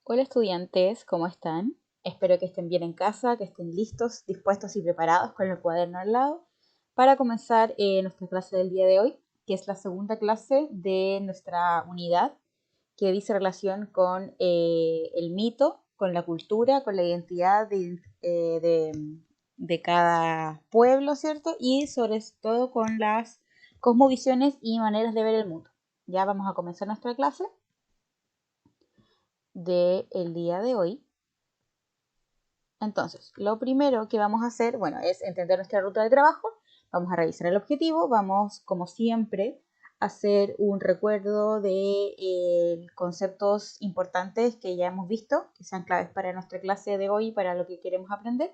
Hola estudiantes, ¿cómo están? Espero que estén bien en casa, que estén listos, dispuestos y preparados con el cuaderno al lado para comenzar nuestra clase del día de hoy, que es la segunda clase de nuestra unidad que dice relación con el mito, con la cultura, con la identidad de cada pueblo, ¿cierto? Y sobre todo con las cosmovisiones y maneras de ver el mundo. Ya vamos a comenzar nuestra clase del día de hoy. Entonces, lo primero que vamos a hacer, bueno, es entender nuestra ruta de trabajo, vamos a revisar el objetivo, vamos, como siempre, a hacer un recuerdo de conceptos importantes que ya hemos visto, que sean claves para nuestra clase de hoy, para lo que queremos aprender.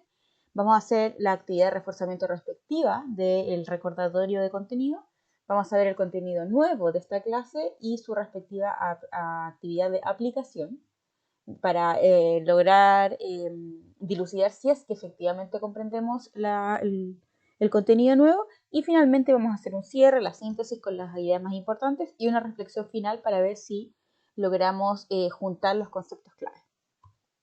Vamos a hacer la actividad de reforzamiento respectiva del recordatorio de contenido. Vamos a ver el contenido nuevo de esta clase y su respectiva actividad de aplicación para lograr dilucidar si es que efectivamente comprendemos el contenido nuevo, y finalmente vamos a hacer un cierre, la síntesis con las ideas más importantes y una reflexión final para ver si logramos juntar los conceptos clave.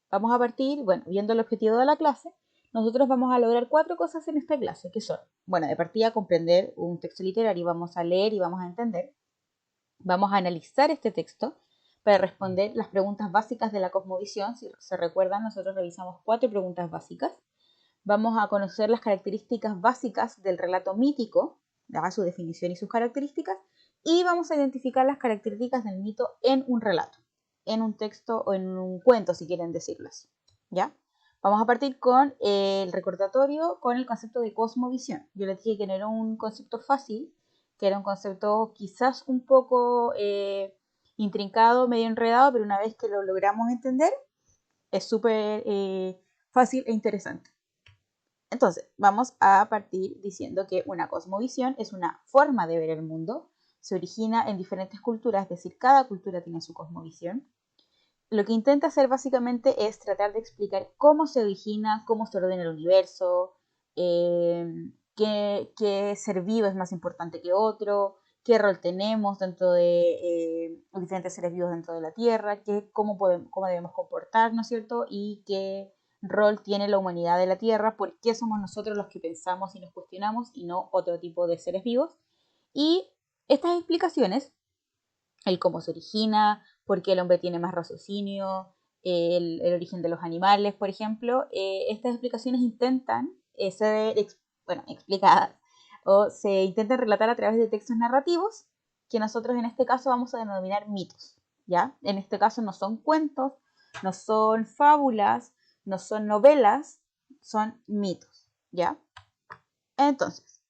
Vamos a partir, bueno, viendo el objetivo de la clase. Nosotros vamos a lograr 4 cosas en esta clase, que son, bueno, de partida comprender un texto literario, vamos a leer y vamos a entender. Vamos a analizar este texto para responder las preguntas básicas de la cosmovisión. Si se recuerdan, nosotros revisamos 4 preguntas básicas. Vamos a conocer las características básicas del relato mítico, su definición y sus características, y vamos a identificar las características del mito en un relato, en un texto o en un cuento, si quieren decirlo así. ¿Ya? Vamos a partir con el recordatorio, con el concepto de cosmovisión. Yo les dije que no era un concepto fácil, que era un concepto quizás un poco intrincado, medio enredado, pero una vez que lo logramos entender, es súper fácil e interesante. Entonces, vamos a partir diciendo que una cosmovisión es una forma de ver el mundo, se origina en diferentes culturas, es decir, cada cultura tiene su cosmovisión. Lo que intenta hacer básicamente es tratar de explicar cómo se origina, cómo se ordena el universo, qué ser vivo es más importante que otro, qué rol tenemos dentro de diferentes seres vivos dentro de la Tierra, cómo debemos comportarnos, ¿cierto? Y qué rol tiene la humanidad de la Tierra, por qué somos nosotros los que pensamos y nos cuestionamos y no otro tipo de seres vivos. Y estas explicaciones, el cómo se origina, por qué el hombre tiene más raciocinio, el origen de los animales, por ejemplo, estas explicaciones intentan ser explicadas o se intentan relatar a través de textos narrativos que nosotros en este caso vamos a denominar mitos, ¿ya? En este caso no son cuentos, no son fábulas, no son novelas, son mitos, ¿ya? Entonces,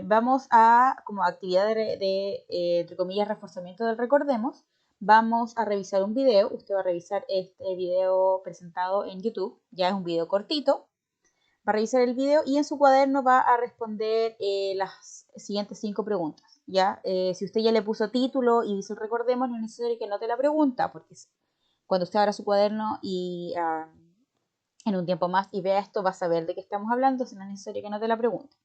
vamos a, como actividad entre comillas, reforzamiento del recordemos, vamos a revisar un video. Usted va a revisar este video presentado en YouTube, ya es un video cortito. Va a revisar el video y en su cuaderno va a responder las siguientes 5 preguntas. ¿Ya? Si usted ya le puso título y dice recordemos, no es necesario que note la pregunta, porque cuando usted abra su cuaderno y en un tiempo más y vea esto, va a saber de qué estamos hablando, si no es necesario que note la pregunta.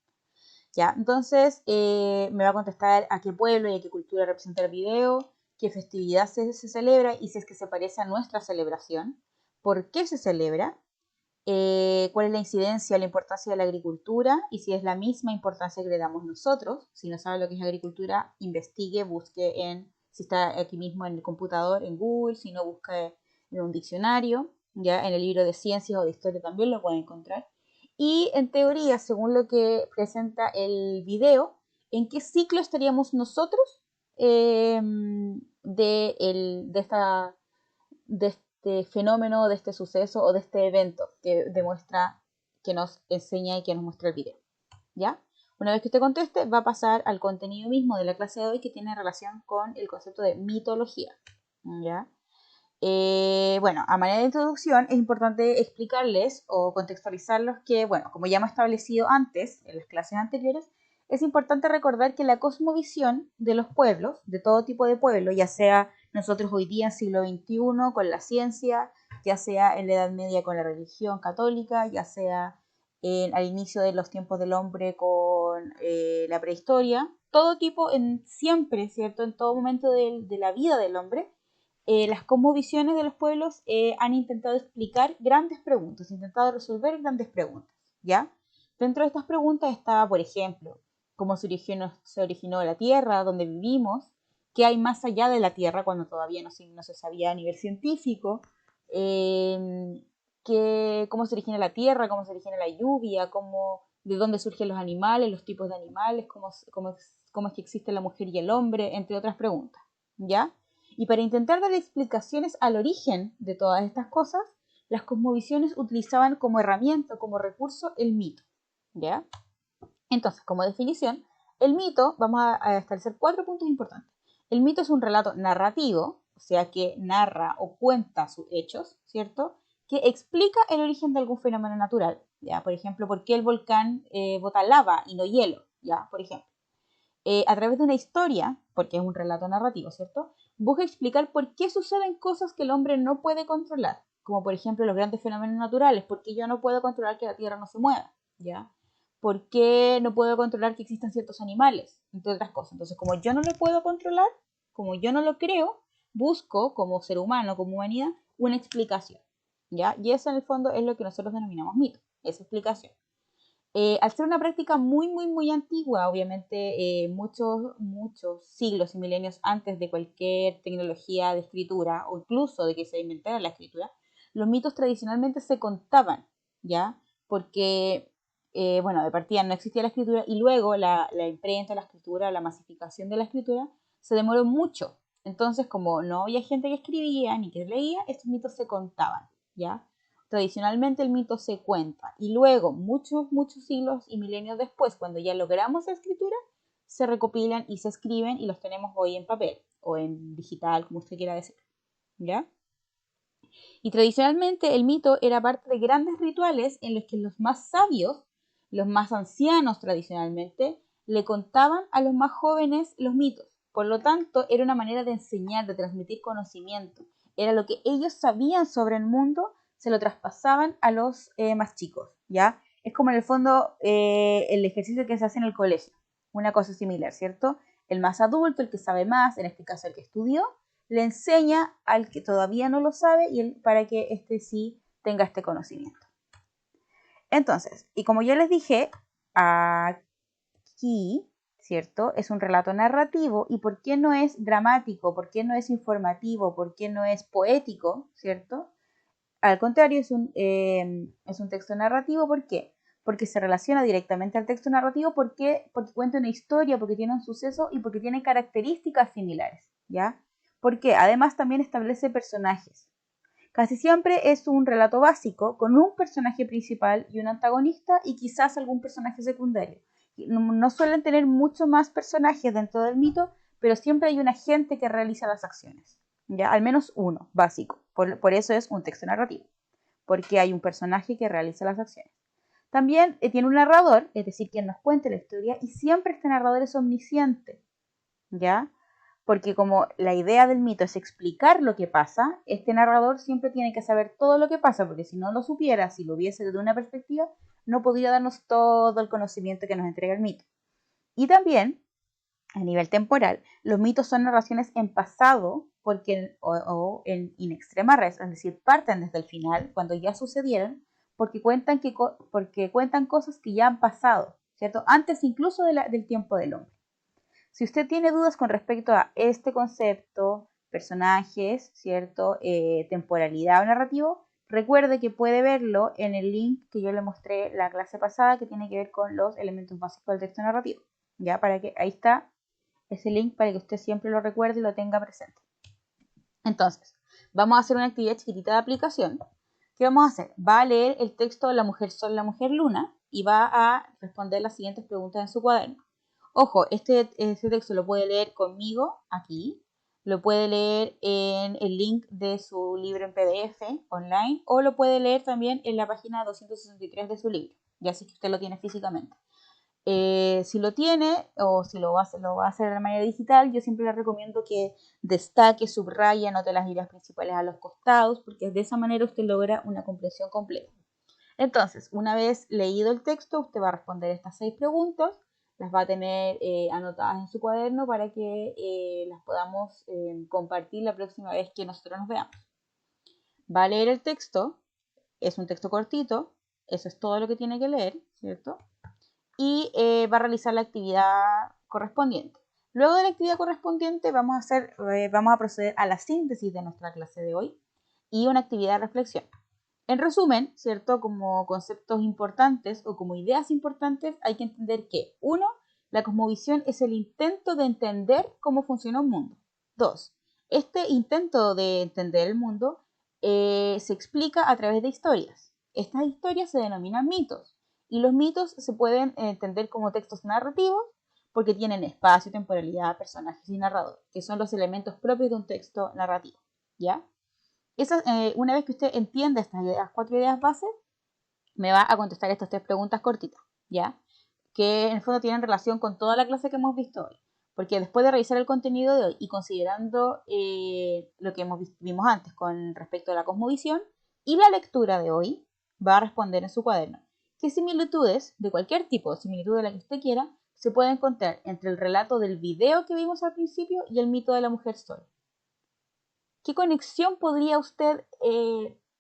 ¿Ya? Entonces me va a contestar a qué pueblo y a qué cultura representa el video, qué festividad se celebra y si es que se parece a nuestra celebración, por qué se celebra, cuál es la incidencia o la importancia de la agricultura y si es la misma importancia que le damos nosotros. Si no sabe lo que es agricultura, investigue, busque si está aquí mismo en el computador, en Google, si no, busque en un diccionario, ya en el libro de ciencias o de historia también lo puede encontrar. Y en teoría, según lo que presenta el video, ¿en qué ciclo estaríamos nosotros de este fenómeno, de este suceso o de este evento que demuestra, que nos enseña y que nos muestra el video? ¿Ya? Una vez que usted conteste, va a pasar al contenido mismo de la clase de hoy, que tiene relación con el concepto de mitología. ¿Ya? Bueno, a manera de introducción es importante explicarles o contextualizarlos que, bueno, como ya hemos establecido antes en las clases anteriores, es importante recordar que la cosmovisión de los pueblos, de todo tipo de pueblo, ya sea nosotros hoy día en siglo XXI con la ciencia, ya sea en la Edad Media con la religión católica, ya sea al inicio de los tiempos del hombre con la prehistoria, todo tipo, siempre, ¿cierto? En todo momento de la vida del hombre, las cosmovisiones de los pueblos han intentado explicar grandes preguntas, intentado resolver grandes preguntas, ¿ya? Dentro de estas preguntas estaba, por ejemplo, cómo se originó la Tierra, dónde vivimos, qué hay más allá de la Tierra cuando todavía no se sabía a nivel científico, cómo se origina la Tierra, cómo se origina la lluvia, de dónde surgen los animales, los tipos de animales, cómo es que existe la mujer y el hombre, entre otras preguntas, ¿ya? Y para intentar dar explicaciones al origen de todas estas cosas, las cosmovisiones utilizaban como herramienta, como recurso, el mito, ¿ya? Entonces, como definición, el mito, vamos a establecer 4 puntos importantes. El mito es un relato narrativo, o sea, que narra o cuenta sus hechos, ¿cierto? Que explica el origen de algún fenómeno natural, ¿ya? Por ejemplo, ¿por qué el volcán bota lava y no hielo? ¿Ya? Por ejemplo. A través de una historia, porque es un relato narrativo, ¿cierto? Busca explicar por qué suceden cosas que el hombre no puede controlar, como por ejemplo los grandes fenómenos naturales, porque yo no puedo controlar que la Tierra no se mueva, ¿ya? ¿Por qué no puedo controlar que existan ciertos animales? Entre otras cosas. Entonces, como yo no lo puedo controlar, como yo no lo creo, busco como ser humano, como humanidad, una explicación, ¿ya? Y eso en el fondo es lo que nosotros denominamos mito, esa explicación. Al ser una práctica muy antigua, obviamente muchos siglos y milenios antes de cualquier tecnología de escritura o incluso de que se inventara la escritura, los mitos tradicionalmente se contaban, ¿ya? Porque, bueno, de partida no existía la escritura y luego la imprenta, la escritura, la masificación de la escritura se demoró mucho. Entonces, como no había gente que escribía ni que leía, estos mitos se contaban, ¿ya? Tradicionalmente el mito se cuenta y luego, muchos siglos y milenios después, cuando ya logramos la escritura, se recopilan y se escriben y los tenemos hoy en papel o en digital, como usted quiera decir, ¿ya? Y tradicionalmente el mito era parte de grandes rituales en los que los más sabios, los más ancianos tradicionalmente, le contaban a los más jóvenes los mitos. Por lo tanto, era una manera de enseñar, de transmitir conocimiento. Era lo que ellos sabían sobre el mundo, se lo traspasaban a los más chicos, ¿ya? Es como en el fondo el ejercicio que se hace en el colegio, una cosa similar, ¿cierto? El más adulto, el que sabe más, en este caso el que estudió, le enseña al que todavía no lo sabe para que éste sí tenga este conocimiento. Entonces, y como ya les dije, aquí, ¿cierto? Es un relato narrativo. ¿Y por qué no es dramático? ¿Por qué no es informativo? ¿Por qué no es poético? ¿Cierto? Al contrario, es un texto narrativo. ¿Por qué? Porque se relaciona directamente al texto narrativo, porque cuenta una historia, porque tiene un suceso y porque tiene características similares, ¿ya? Porque además también establece personajes. Casi siempre es un relato básico con un personaje principal y un antagonista y quizás algún personaje secundario. No suelen tener mucho más personajes dentro del mito, pero siempre hay un agente que realiza las acciones, ¿ya? Al menos uno, básico. Por eso es un texto narrativo, porque hay un personaje que realiza las acciones. También tiene un narrador, es decir, quien nos cuente la historia, y siempre este narrador es omnisciente, ¿ya? Porque como la idea del mito es explicar lo que pasa, este narrador siempre tiene que saber todo lo que pasa, porque si no lo supiera, si lo viese desde una perspectiva, no podría darnos todo el conocimiento que nos entrega el mito. Y también, a nivel temporal, los mitos son narraciones en pasado o en in extrema res, es decir, parten desde el final, cuando ya sucedieron, porque cuentan cosas que ya han pasado, ¿cierto? Antes incluso del tiempo del hombre. Si usted tiene dudas con respecto a este concepto, personajes, ¿cierto? Temporalidad o narrativo, recuerde que puede verlo en el link que yo le mostré la clase pasada que tiene que ver con los elementos básicos del texto narrativo. ¿Ya? Ahí está ese link para que usted siempre lo recuerde y lo tenga presente. Entonces, vamos a hacer una actividad chiquitita de aplicación. ¿Qué vamos a hacer? Va a leer el texto La mujer sol, la mujer luna y va a responder las siguientes preguntas en su cuaderno. Ojo, este texto lo puede leer conmigo aquí, lo puede leer en el link de su libro en PDF online o lo puede leer también en la página 263 de su libro, ya sé que usted lo tiene físicamente. Si lo tiene o si lo va a hacer de manera digital, yo siempre le recomiendo que destaque, subraye, anote las ideas principales a los costados, porque de esa manera usted logra una comprensión completa. Entonces, una vez leído el texto, usted va a responder estas 6 preguntas. las va a tener anotadas en su cuaderno para que las podamos compartir la próxima vez que nosotros nos veamos. Va a leer el texto, es un texto cortito, eso es todo lo que tiene que leer, ¿cierto? Y va a realizar la actividad correspondiente. Luego de la actividad correspondiente vamos a proceder a la síntesis de nuestra clase de hoy y una actividad de reflexión. En resumen, ¿cierto? Como conceptos importantes o como ideas importantes hay que entender que, 1, la cosmovisión es el intento de entender cómo funciona un mundo. 2, este intento de entender el mundo se explica a través de historias. Estas historias se denominan mitos y los mitos se pueden entender como textos narrativos porque tienen espacio, temporalidad, personajes y narrador, que son los elementos propios de un texto narrativo, ¿ya? Una vez que usted entienda estas 4 ideas bases, me va a contestar estas 3 preguntas cortitas, ¿ya? Que en el fondo tienen relación con toda la clase que hemos visto hoy. Porque después de revisar el contenido de hoy y considerando lo que vimos antes con respecto a la cosmovisión y la lectura de hoy, va a responder en su cuaderno qué similitudes, de cualquier tipo, similitud de la que usted quiera, se puede encontrar entre el relato del video que vimos al principio y el mito de la mujer sol. ¿Qué conexión podría usted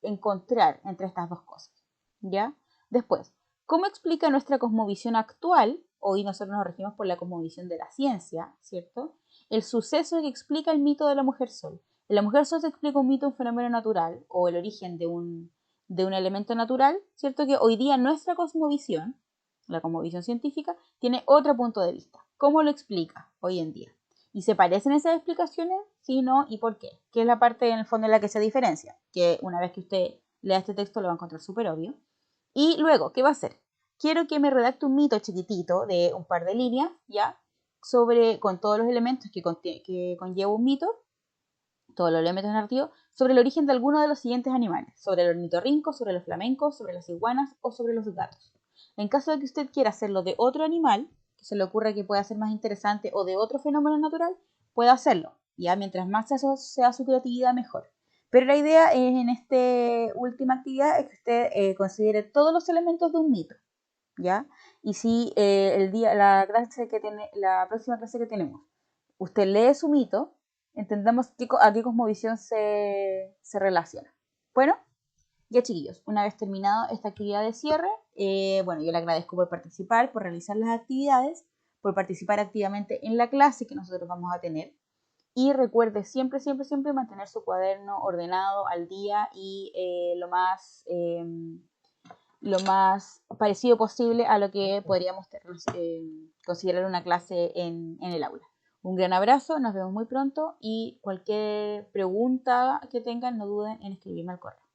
encontrar entre estas dos cosas? ¿Ya? Después, ¿cómo explica nuestra cosmovisión actual? Hoy nosotros nos regimos por la cosmovisión de la ciencia, ¿cierto? El suceso que explica el mito de la mujer sol. En la mujer sol se explica un mito, un fenómeno natural, o el origen de un elemento natural, ¿cierto? Que hoy día nuestra cosmovisión, la cosmovisión científica, tiene otro punto de vista. ¿Cómo lo explica hoy en día? ¿Y se parecen esas explicaciones? Sí, no, ¿y por qué? Que es la parte en el fondo en la que se diferencia, que una vez que usted lea este texto lo va a encontrar súper obvio. Y luego, ¿qué va a hacer? Quiero que me redacte un mito chiquitito de un par de líneas, ¿ya? Con todos los elementos que conlleva un mito, todos los elementos narrativos, sobre el origen de alguno de los siguientes animales, sobre el ornitorrinco, sobre los flamencos, sobre las iguanas o sobre los gatos. En caso de que usted quiera hacerlo de otro animal, que se le ocurra que pueda ser más interesante, o de otro fenómeno natural, puede hacerlo. Ya, mientras más sea su creatividad, mejor. Pero la idea en esta última actividad es que usted considere todos los elementos de un mito, ¿ya? Y si la próxima clase que tenemos, usted lee su mito, entendamos a qué cosmovisión se relaciona. Bueno, ya chiquillos, una vez terminado esta actividad de cierre, bueno, yo le agradezco por participar, por realizar las actividades, por participar activamente en la clase que nosotros vamos a tener. Y recuerde siempre, siempre, siempre mantener su cuaderno ordenado al día y lo más parecido posible a lo que podríamos considerar una clase en el aula. Un gran abrazo, nos vemos muy pronto y cualquier pregunta que tengan no duden en escribirme al correo.